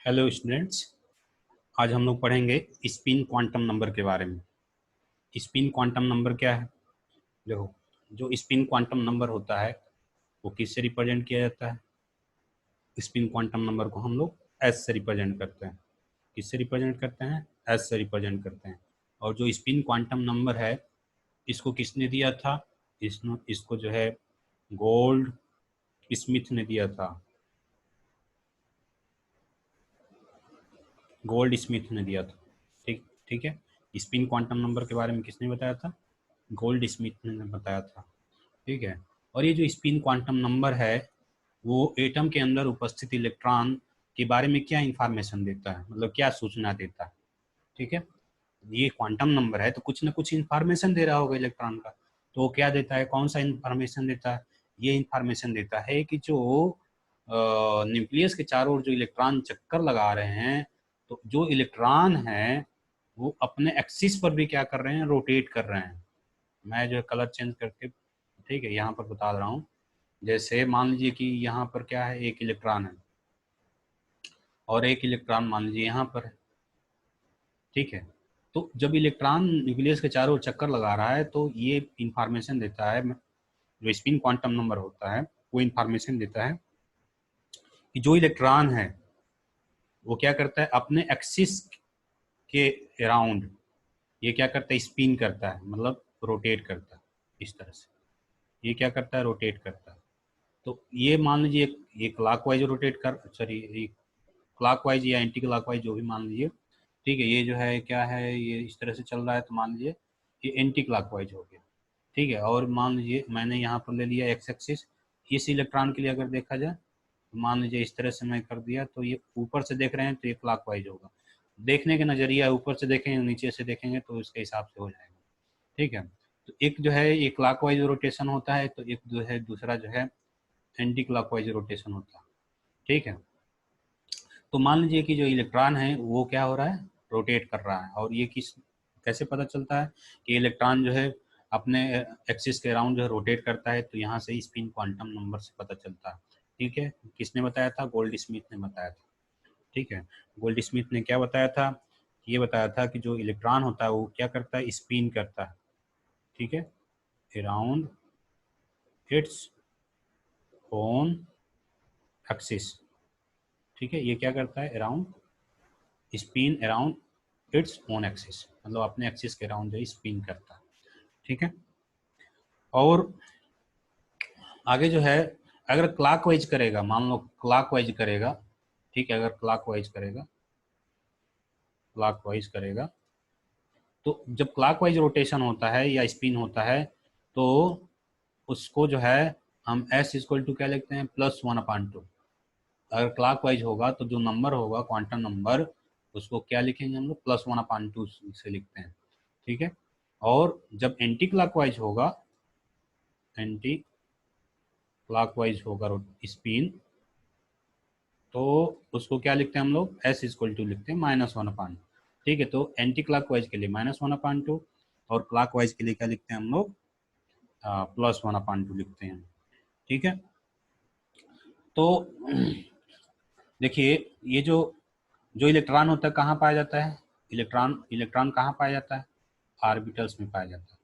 Hello students. आज हम लोग पढ़ेंगे स्पिन क्वांटम नंबर के बारे में। स्पिन क्वांटम नंबर क्या है? देखो, जो स्पिन क्वांटम नंबर होता है वो किससे रिप्रेजेंट किया जाता है? स्पिन क्वांटम नंबर को हम लोग एस से रिप्रेजेंट करते हैं। किससे रिप्रेजेंट करते हैं? एस से रिप्रेजेंट करते हैं। और जो स्पिन क्वांटम नंबर है इसको किसने दिया था? इसको जो है गोल्ड स्मिथ ने दिया था। गोल्ड स्मिथ ने दिया था। ठीक ठीक है। स्पिन क्वांटम नंबर के बारे में किसने बताया था? गोल्ड स्मिथ ने बताया था। ठीक है। और ये जो स्पिन क्वांटम नंबर है वो एटम के अंदर उपस्थित इलेक्ट्रॉन के बारे में क्या इंफॉर्मेशन देता है, मतलब क्या सूचना देता है? ठीक है। ये क्वांटम नंबर है तो कुछ ना कुछ इंफॉर्मेशन दे रहा होगा इलेक्ट्रॉन का। तो वो क्या देता है, कौन सा इंफॉर्मेशन देता है? ये इंफॉर्मेशन देता है कि जो न्यूक्लियस के चारों ओर जो इलेक्ट्रॉन चक्कर लगा रहे हैं, तो जो इलेक्ट्रॉन है वो अपने एक्सिस पर भी क्या कर रहे हैं, रोटेट कर रहे हैं। मैं जो है कलर चेंज करके, ठीक है, यहाँ पर बता रहा हूँ। जैसे मान लीजिए कि यहाँ पर क्या है, एक इलेक्ट्रॉन है और एक इलेक्ट्रॉन मान लीजिए यहाँ पर है। ठीक है। तो जब इलेक्ट्रॉन न्यूक्लियस के चारों ओर चक्कर लगा रहा है तो ये इंफॉर्मेशन देता है, जो स्पिन क्वांटम नंबर होता है वो इंफॉर्मेशन देता है कि जो इलेक्ट्रॉन है वो क्या करता है, अपने एक्सिस के अराउंड ये क्या करता है, स्पिन करता है, मतलब रोटेट करता है इस तरह से। ये क्या करता है, रोटेट करता है। तो ये मान लीजिए ये क्लॉकवाइज रोटेट कर, सॉरी, क्लॉकवाइज या एंटी क्लॉकवाइज जो भी मान लीजिए। ठीक है। ये जो है क्या है, ये इस तरह से चल रहा है तो मान लीजिए ये एंटी क्लॉकवाइज हो गया। ठीक है। और मान लीजिए मैंने यहाँ पर ले लिया एक्स एक्सिस। इस इलेक्ट्रॉन के लिए अगर देखा जाए तो मान लीजिए इस तरह से मैं कर दिया तो ये ऊपर से देख रहे हैं तो ये क्लॉकवाइज होगा। देखने का नजरिया ऊपर से देखेंगे नीचे से देखेंगे तो इसके हिसाब से हो जाएगा। ठीक है। तो एक जो है ये क्लॉकवाइज रोटेशन होता है, तो एक जो है दूसरा जो है एंटी क्लॉकवाइज रोटेशन होता है। ठीक है। तो मान लीजिए कि जो इलेक्ट्रॉन है वो क्या हो रहा है, रोटेट कर रहा है। और ये किस कैसे पता चलता है कि इलेक्ट्रॉन जो है अपने एक्सिस के अराउंड जो है रोटेट करता है? तो यहाँ से स्पिन क्वांटम नंबर से पता चलता है। ठीक है। किसने बताया था? गोल्ड स्मिथ ने बताया था। ठीक है। गोल्ड स्मिथ ने क्या बताया था? ये बताया था कि जो इलेक्ट्रॉन होता है वो क्या करता है, स्पिन करता है। ठीक है। Around its own axis. ठीक है। ये क्या करता है, around spin around its own axis, मतलब अपने एक्सिस के अराउंड जो है स्पिन करता है। ठीक है। और आगे जो है अगर क्लॉकवाइज करेगा, मान लो क्लॉकवाइज करेगा। ठीक है। अगर क्लॉकवाइज करेगा तो जब क्लॉकवाइज रोटेशन होता है या स्पिन होता है तो उसको जो है हम एस इक्वल टू क्या लिखते हैं, +1/2। अगर क्लॉकवाइज होगा तो जो नंबर होगा क्वांटम नंबर उसको क्या लिखेंगे हम लोग, +1/2 से लिखते हैं। ठीक है। और जब एंटी क्लॉकवाइज होगा, एंटी क्लॉकवाइज होगा स्पिन, तो उसको क्या लिखते हैं हम लोग, एस इक्वल टू लिखते हैं -1/2। ठीक है। तो एंटी क्लॉकवाइज के लिए -1/2 और क्लॉकवाइज के लिए क्या लिखते हैं हम लोग, +1/2 लिखते हैं। ठीक है। तो देखिए ये जो जो इलेक्ट्रॉन होता है कहाँ पाया जाता है, इलेक्ट्रॉन इलेक्ट्रॉन कहाँ पाया जाता है, ऑर्बिटल्स में पाया जाता है।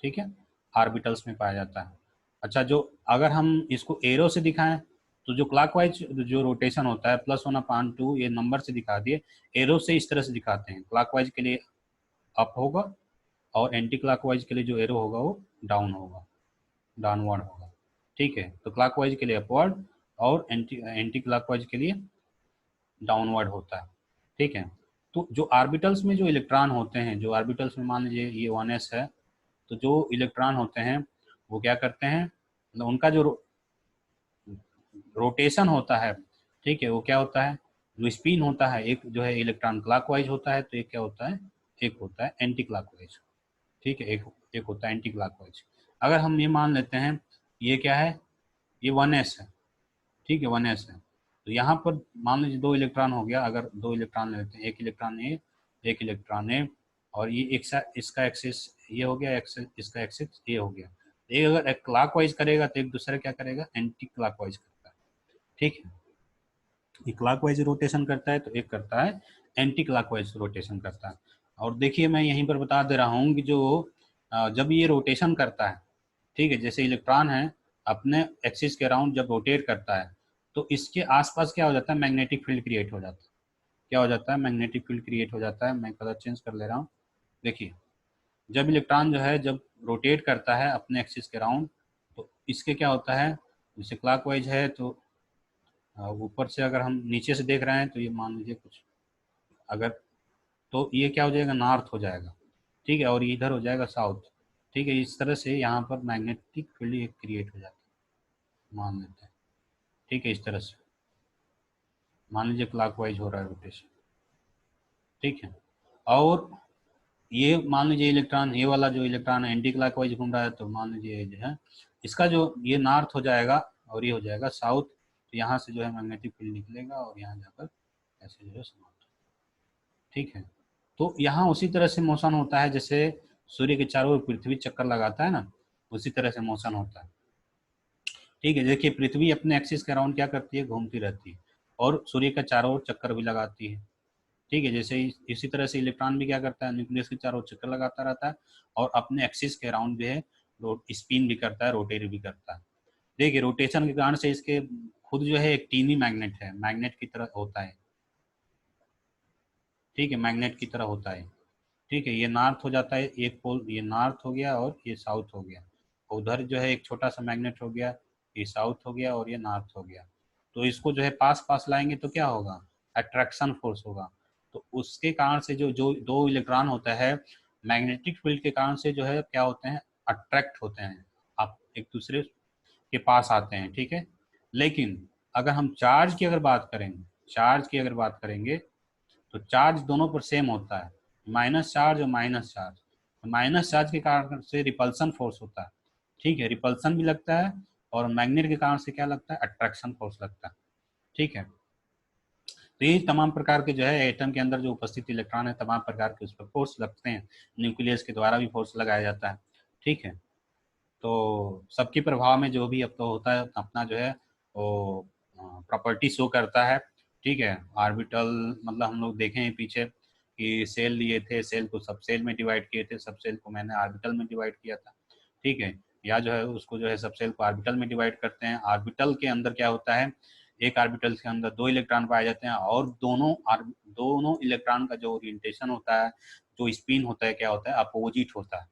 ठीक है। ऑर्बिटल्स में पाया जाता है। अच्छा, जो अगर हम इसको एरो से दिखाएं तो जो क्लॉकवाइज जो रोटेशन होता है +1/2, ये नंबर से दिखा दिए। एरो से इस तरह से दिखाते हैं, क्लॉकवाइज के लिए अप होगा और एंटी क्लॉकवाइज के लिए जो एरो होगा वो डाउन होगा, डाउनवर्ड होगा। ठीक है। तो क्लॉकवाइज के लिए अपवर्ड और एंटी एंटी क्लॉकवाइज के लिए डाउनवर्ड होता है। ठीक है। तो जो ऑर्बिटल्स में जो इलेक्ट्रॉन होते हैं, जो ऑर्बिटल्स में मान लीजिए ये 1s है, तो जो इलेक्ट्रॉन होते हैं वो क्या करते हैं, मतलब उनका जो रोटेशन होता है, ठीक है, वो क्या होता है, जो स्पिन होता है, एक जो है इलेक्ट्रॉन क्लॉकवाइज होता है तो एक क्या होता है, एक होता है एंटी क्लॉकवाइज। ठीक है। एक एक होता है एंटी क्लॉकवाइज। अगर हम ये मान लेते हैं ये क्या है, ये 1s है। ठीक है, 1s है। तो यहाँ पर मान लीजिए दो इलेक्ट्रॉन हो गया, अगर दो इलेक्ट्रॉन लेते हैं, एक इलेक्ट्रॉन ए, एक इलेक्ट्रॉन ए, और ये एक इसका एक्सिस ये हो गया, इसका एक्सिस ये हो गया। एक अगर क्लॉकवाइज करेगा तो एक दूसरा क्या करेगा, एंटी क्लॉकवाइज करता है। ठीक है। ये क्लॉकवाइज रोटेशन करता है, तो एक करता है एंटी क्लॉकवाइज रोटेशन करता है। और देखिए मैं यहीं पर बता दे रहा हूँ कि जो जब ये रोटेशन करता है, ठीक है, जैसे इलेक्ट्रॉन है अपने एक्सिस के अराउंड जब रोटेट करता है, तो इसके आसपास क्या हो जाता है, मैग्नेटिक फील्ड क्रिएट हो जाता है। क्या हो जाता है, मैग्नेटिक फील्ड क्रिएट हो जाता है। मैं कलर चेंज कर ले रहा हूँ। देखिए जब इलेक्ट्रॉन जो है जब रोटेट करता है अपने एक्सिस के अराउंड, तो इसके क्या होता है, जैसे क्लॉकवाइज है तो ऊपर से अगर हम नीचे से देख रहे हैं तो ये मान लीजिए कुछ, अगर तो ये क्या हो जाएगा, नॉर्थ हो जाएगा, ठीक है, और ये इधर हो जाएगा साउथ, ठीक है। इस तरह से यहाँ पर मैग्नेटिक फील्ड क्रिएट हो जाता है, मान लेते हैं, ठीक है। इस तरह से मान लीजिए क्लॉकवाइज हो रहा है रोटेशन, ठीक है। और ये मान लीजिए इलेक्ट्रॉन, ये वाला जो इलेक्ट्रॉन है एंटी क्लॉकवाइज घूम रहा है, तो मान लीजिए ये जो है इसका जो ये नॉर्थ हो जाएगा और ये हो जाएगा साउथ, तो यहाँ से जो है मैग्नेटिक फील्ड निकलेगा और यहाँ जाकर ऐसे जो है समाप्त, ठीक है। तो यहाँ उसी तरह से मोशन होता है जैसे सूर्य के चारों ओर पृथ्वी चक्कर लगाता है ना, उसी तरह से मोशन होता है, ठीक है। देखिए पृथ्वी अपने एक्सिस के अराउंड क्या करती है, घूमती रहती है, और सूर्य का चारों ओर चक्कर भी लगाती है, ठीक है। जैसे इसी तरह से इलेक्ट्रॉन भी क्या करता है, न्यूक्लियस के चारों ओर चक्कर लगाता रहता है और अपने एक्सिस के अराउंड जो है स्पिन भी करता है, रोटेट भी करता है। देखिए रोटेशन के कारण से इसके खुद जो है एक टीनी मैग्नेट है, मैग्नेट की तरह होता है, ठीक है, मैग्नेट की तरह होता है, ठीक है। ये नॉर्थ हो जाता है, एक पोल ये नॉर्थ हो गया और ये साउथ हो गया, उधर जो है एक छोटा सा मैग्नेट हो गया, ये साउथ हो गया और ये नॉर्थ हो गया। तो इसको जो है पास पास लाएंगे तो क्या होगा, अट्रैक्शन फोर्स होगा। तो उसके कारण से जो जो दो इलेक्ट्रॉन होता है, मैग्नेटिक फील्ड के कारण से जो है क्या होते हैं, अट्रैक्ट होते हैं, आप एक दूसरे के पास आते हैं, ठीक है। लेकिन अगर हम चार्ज की अगर बात करेंगे, चार्ज की अगर बात करेंगे तो चार्ज दोनों पर सेम होता है, माइनस चार्ज और माइनस चार्ज। तो माइनस चार्ज के कारण से रिपल्सन फोर्स होता है, ठीक है, रिपल्सन भी लगता है, और मैग्नेट के कारण से क्या लगता है, अट्रैक्शन फोर्स लगता है, ठीक है। तो ये तमाम प्रकार के जो है एटम के अंदर जो उपस्थित इलेक्ट्रॉन है, तमाम प्रकार के उस पर फोर्स लगते हैं, न्यूक्लियस के द्वारा भी फोर्स लगाया जाता है, ठीक है। तो सबके प्रभाव में जो भी अब तो होता है अपना जो है वो प्रॉपर्टी शो करता है, ठीक है। ऑर्बिटल मतलब हम लोग देखें पीछे कि सेल लिए थे, सेल को सब सेल में डिवाइड किए थे, सब सेल को मैंने ऑर्बिटल में डिवाइड किया था, ठीक है। या जो है उसको जो है सब सेल को ऑर्बिटल में डिवाइड करते हैं। ऑर्बिटल के अंदर क्या होता है, एक ऑर्बिटल के अंदर दो इलेक्ट्रॉन पाए जाते हैं, और दोनों इलेक्ट्रॉन का जो ओरिएंटेशन होता है, जो स्पिन होता है, क्या होता है, अपोजिट होता है,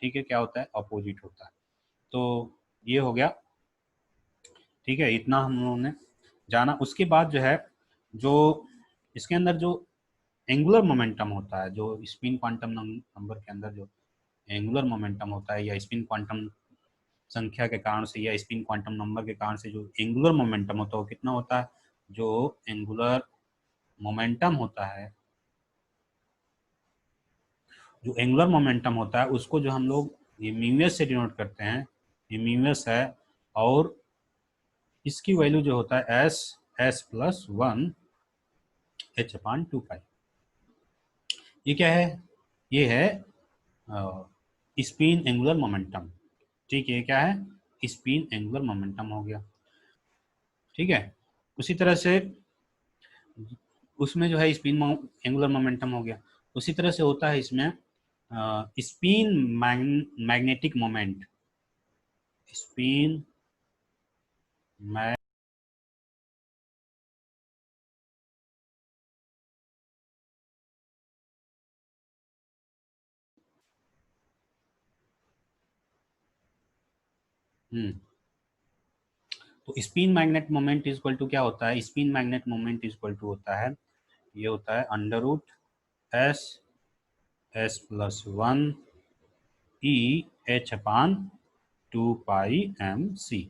ठीक है। क्या होता है, अपोजिट होता है। तो ये हो गया, ठीक है, इतना हम लोगों ने जाना। उसके बाद जो है जो इसके अंदर जो एंगुलर मोमेंटम होता है, जो स्पिन क्वांटम नंबर के अंदर जो एंगुलर मोमेंटम होता है, या स्पिन क्वांटम संख्या के कारण से या स्पिन क्वांटम नंबर के कारण से जो एंगुलर मोमेंटम होता है वो कितना होता है, जो एंगुलर मोमेंटम होता है, जो एंगुलर मोमेंटम होता है उसको जो हम लोग ये म्यूएस से डिनोट करते हैं, ये म्यूएस है। और इसकी वैल्यू जो होता है एस+1 h/2π। ये क्या है, ये है स्पिन एंगुलर मोमेंटम, ठीक है। ये क्या है, स्पिन एंगुलर मोमेंटम हो गया, ठीक है। उसी तरह से उसमें जो है स्पिन एंगुलर मोमेंटम हो गया। उसी तरह से होता है इसमें स्पिन मैग्नेटिक मोमेंट, स्पिन तो spin magnet moment is equal to क्या होता है, spin magnet moment is equal to होता है, ये होता है √s+1 EH/2πmc,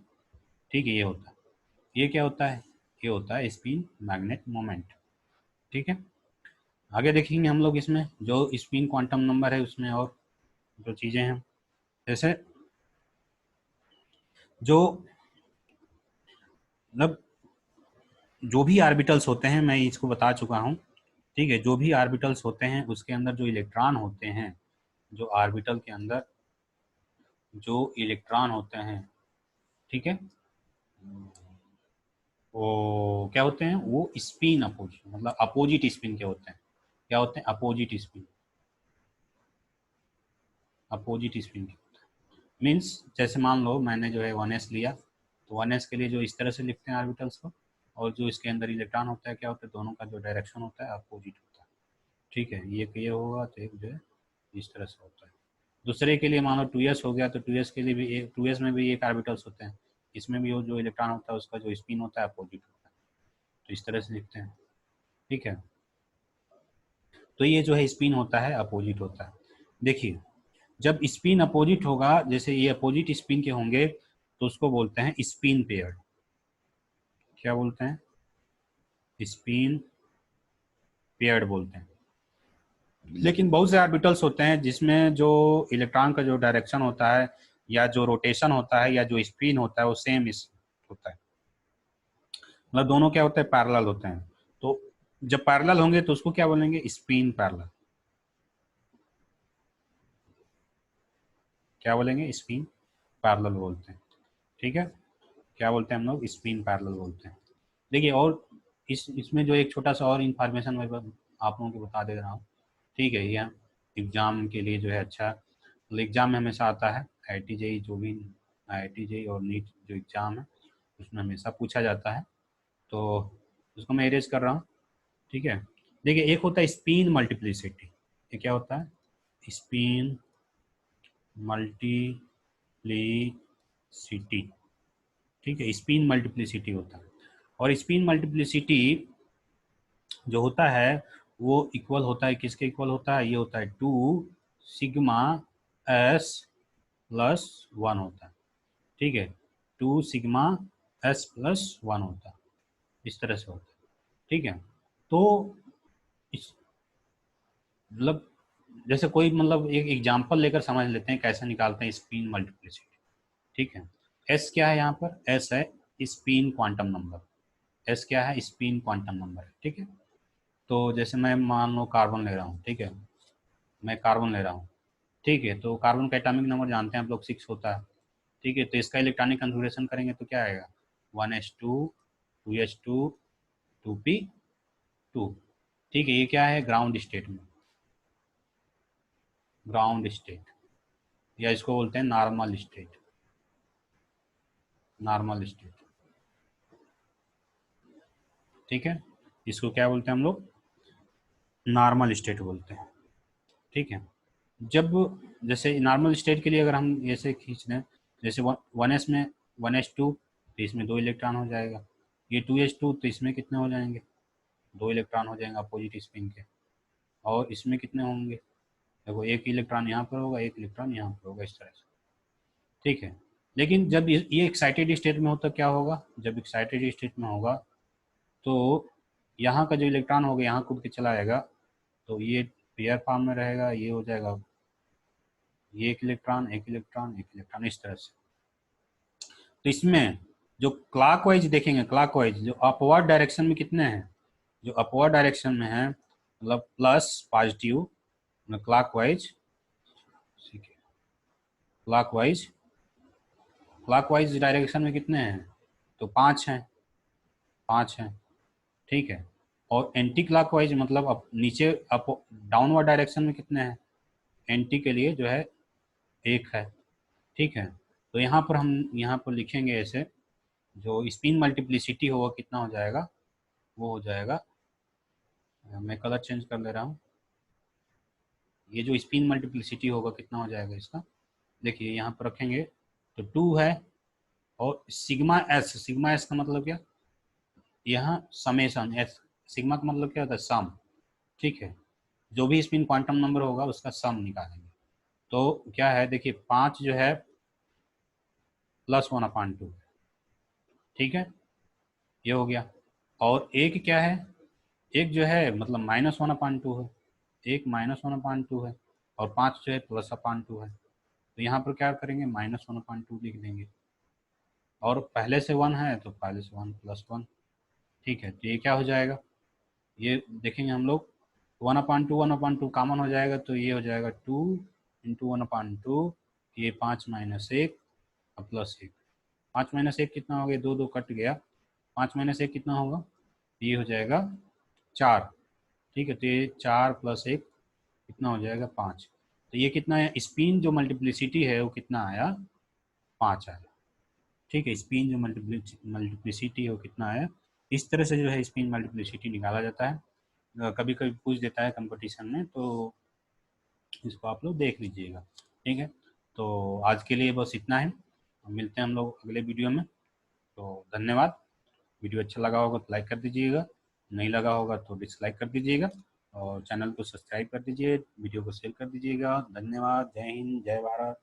ठीक है। ये होता है, ये क्या होता है, ये होता है स्पिन मैग्नेट मोमेंट, ठीक है। आगे देखेंगे हम लोग इसमें जो स्पिन क्वांटम नंबर है उसमें और जो चीज़ें हैं, जैसे जो मतलब जो भी ऑर्बिटल्स होते हैं, मैं इसको बता चुका हूँ, ठीक है। जो भी ऑर्बिटल्स होते हैं उसके अंदर जो इलेक्ट्रॉन होते हैं, जो ऑर्बिटल के अंदर जो इलेक्ट्रॉन होते हैं, ठीक है, वो क्या होते हैं, वो स्पिन अपोजिट, मतलब अपोजिट स्पिन के होते हैं। क्या होते हैं, अपोजिट स्पिन, अपोजिट स्पिन के होते हैं। मीन्स जैसे मान लो मैंने जो है 1s लिया, तो 1s के लिए जो इस तरह से लिखते हैं ऑर्बिटल्स को, और जो इसके अंदर इलेक्ट्रॉन होता है क्या होता है, दोनों का जो डायरेक्शन होता है अपोजिट होता है। ठीक है, ये होगा तो एक जो है इस तरह से होता है। दूसरे के लिए मान लो 2s हो गया, तो 2s के लिए भी 2s में भी एक ऑर्बिटल्स होते हैं, इसमें भी वो जो इलेक्ट्रॉन होता है उसका जो स्पिन होता है अपोजिट होता है, तो इस तरह से लिखते हैं। ठीक है, तो ये जो है स्पिन होता है अपोजिट होता है। देखिए, जब स्पिन अपोजिट होगा, जैसे ये अपोजिट स्पिन के होंगे, तो उसको बोलते हैं स्पिन पेयर। क्या बोलते हैं, स्पिन पेयर्ड बोलते हैं। लेकिन बहुत से ऑर्बिटल्स होते हैं जिसमें जो इलेक्ट्रॉन का जो डायरेक्शन होता है, या जो रोटेशन होता है, या जो स्पिन होता है, वो सेम इस होता है, मतलब दोनों क्या होते हैं, पैरेलल होते हैं। तो जब पैरेलल होंगे तो उसको क्या बोलेंगे, स्पिन पैरेलल। क्या बोलेंगे, स्पिन पैरेलल बोलते हैं। ठीक है, क्या बोलते हैं हम लोग, स्पिन पैरेलल बोलते हैं। देखिए, और इसमें जो एक छोटा सा और इन्फॉर्मेशन मैं आप लोगों को बता दे रहा हूँ। ठीक है, यह एग्ज़ाम के लिए जो है अच्छा, मतलब एग्ज़ाम में हमेशा आता है, आई टी जेई जो भी, आई आई टी जेई और नीट जो एग्ज़ाम है उसमें हमेशा पूछा जाता है, तो उसको मैं एरेज कर रहा हूँ। ठीक है, देखिए, एक होता है स्पिन मल्टीप्लिसिटी। ये क्या होता है, स्पिन मल्टीप्लिसिटी। ठीक है, स्पिन मल्टीप्लिसिटी होता है, और स्पिन मल्टीप्लिसिटी जो होता है वो इक्वल होता है, किसके इक्वल होता है, ये होता है 2 सिग्मा s+1 होता है। ठीक है, 2 सिग्मा s+1 होता है, इस तरह से होता है। ठीक है, तो इस मतलब जैसे कोई, मतलब एक एग्जांपल लेकर समझ लेते हैं कैसे निकालते हैं स्पिन मल्टीप्लिसिटी। ठीक है, एस क्या है, यहाँ पर एस है स्पिन क्वांटम नंबर। एस क्या है, स्पिन क्वांटम नंबर है। ठीक है, तो जैसे मैं मान लो कार्बन ले रहा हूँ, ठीक है, मैं कार्बन ले रहा हूँ। ठीक है, तो कार्बन का एटॉमिक नंबर जानते हैं आप लोग, 6 होता है। ठीक है, तो इसका इलेक्ट्रॉनिक कन्फिग्रेशन करेंगे तो क्या आएगा, 1s2 2s2 2p2। ठीक है, ये क्या है, ग्राउंड स्टेट में, ग्राउंड स्टेट, या इसको बोलते हैं नॉर्मल स्टेट, नॉर्मल स्टेट। ठीक है, इसको क्या बोलते हैं हम लोग, नॉर्मल स्टेट बोलते हैं। ठीक है, जब जैसे नॉर्मल स्टेट के लिए अगर हम ऐसे खींच लें, जैसे 1s में 1s2, तो इसमें 2 इलेक्ट्रॉन हो जाएगा। ये 2s2, तो इसमें कितने हो जाएंगे, 2 इलेक्ट्रॉन हो जाएंगे अपोजिट स्पिन के। और इसमें कितने होंगे, देखो, एक इलेक्ट्रॉन यहाँ पर होगा, एक इलेक्ट्रॉन यहाँ पर होगा, इस तरह से। ठीक है, लेकिन जब ये एक्साइटेड स्टेट में होता क्या होगा, जब एक्साइटेड स्टेट में होगा तो यहाँ का जो इलेक्ट्रॉन होगा यहाँ कूद के चला जाएगा, तो ये पेयर फॉर्म में रहेगा, ये हो जाएगा, ये एक इलेक्ट्रॉन, एक इलेक्ट्रॉन, एक इलेक्ट्रॉन, इस तरह से। तो इसमें जो क्लॉकवाइज देखेंगे, क्लॉकवाइज जो अपवर्ड डायरेक्शन में कितने हैं, जो अपवर्ड डायरेक्शन में है, मतलब प्लस पॉजिटिव क्लॉकवाइज। ठीक है, क्लॉकवाइज, क्लॉकवाइज डायरेक्शन में कितने हैं, तो 5 हैं, 5 हैं। ठीक है, और एंटी क्लॉकवाइज मतलब अप नीचे, अप डाउनवर्ड डायरेक्शन में कितने हैं, एंटी के लिए जो है 1 है। ठीक है, तो यहाँ पर हम यहाँ पर लिखेंगे ऐसे, जो स्पिन मल्टीप्लिसिटी होगा कितना हो जाएगा, वो हो जाएगा, मैं कलर चेंज कर ले रहा हूँ, ये जो स्पिन मल्टीप्लिसिटी होगा कितना हो जाएगा इसका, देखिए यहाँ पर रखेंगे, तो 2 है, और सिग्मा एस का मतलब क्या, यहाँ समेसन एस, सिग्मा का मतलब क्या होता है, सम। ठीक है, जो भी स्पिन क्वांटम नंबर होगा उसका सम निकालेंगे। तो क्या है, देखिए 5 जो है +1/2। ठीक है, ये हो गया। और एक क्या है, एक जो है मतलब -1/2 है, एक -1/2 है, और 5 जो है +1/2 है। तो यहाँ पर क्या करेंगे, -1/2 लिख देंगे, और पहले से 1 है तो पहले से 1 + 1। ठीक है, तो ये क्या हो जाएगा, ये देखेंगे हम लोग, 1/2 कॉमन हो जाएगा, तो ये हो जाएगा 2 × 1/2, ये 5 - 1 और +1। 5 - 1 कितना हो गया, 2 2 कट गया, 5 में से कितना होगा, ये हो जाएगा 4, ठीक है। तो ये 4 + 1 कितना हो जाएगा, 5। तो ये कितना है, स्पिन जो मल्टीप्लिसिटी है वो कितना आया, 5 आया, ठीक है। स्पिन जो मल्टीप्लिसिटी है वो कितना है, इस तरह से जो है स्पिन मल्टीप्लिसिटी निकाला जाता है। कभी कभी पूछ देता है कंपटीशन में, तो इसको आप लोग देख लीजिएगा, ठीक है। तो आज के लिए बस इतना है, मिलते हैं हम लोग अगले वीडियो में। तो धन्यवाद। वीडियो अच्छा लगा होगा तो लाइक कर दीजिएगा, नहीं लगा होगा तो डिसलाइक कर दीजिएगा, और चैनल को सब्सक्राइब कर दीजिए, वीडियो को शेयर कर दीजिएगा। धन्यवाद। जय हिंद, जय भारत।